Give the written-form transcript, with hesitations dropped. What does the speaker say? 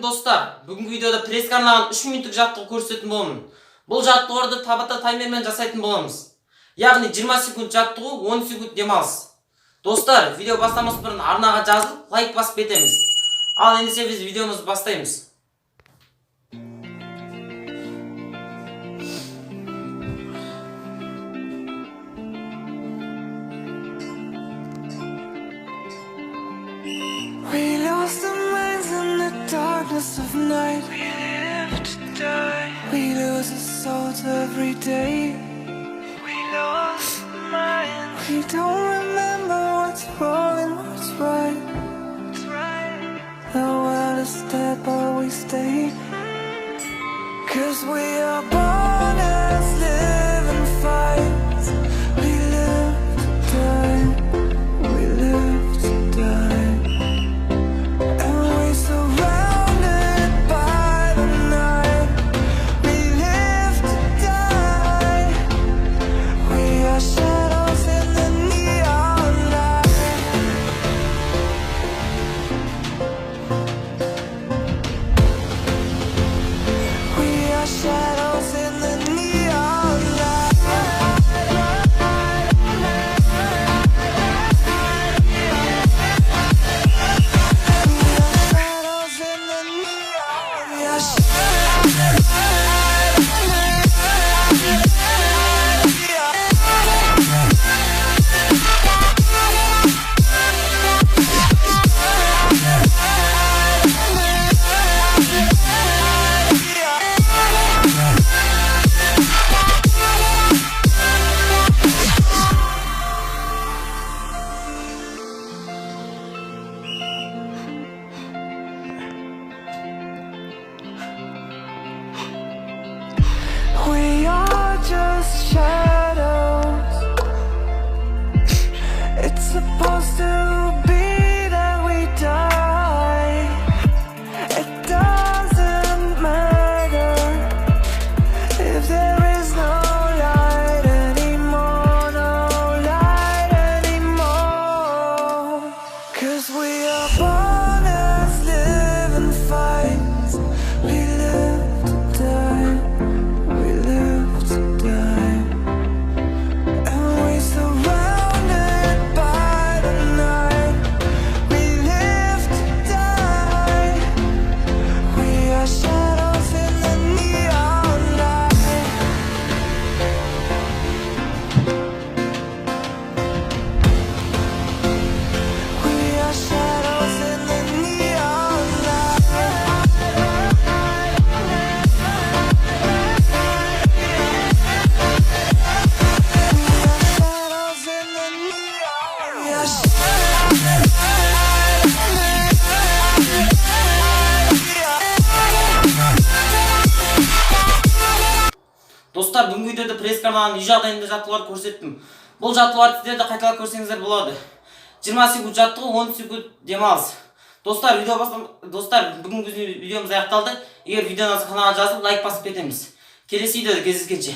достар. Бүгінгі видеода пресс арналған 3 минуттық жаттығу көрсететін боламын. Бұл жаттығуды табата таймермен жасайтын боламыз. Яғни 20 секунд жаттығу, 10 секунд демалыс. Достар, видео бастамас бұрын арнаға жазылып, лайк басып кетеміз. Ал ендіше біз видеомызды бастаймыз. We lost our minds in the darkness of night. We live to die. We lose our souls every day. We lost our minds. We don't remember what's wrong and what's right. The world is dead but we stay. 'Cause we are born as living fights. We live to die. We live to die. We are just shadows. It's supposed to be that we die. It doesn't matter if there is no light anymore, no light anymore. 'Cause we are born as living fights. We live to die. Достар, бүгінгі видеода пресс арналған үй жағдайында жаттығулар көрсеттім. Бұл жаттығуларды сіздер де қайталап көрсеңіздер болады. 20 секунд жаттығу, 10 секунд демалыс. Достар, бүгінгі видеомыз аяқталды. Егер видеоңызды каналға жазып, лайк басып кетеміз. Келесі видеода кездескенше.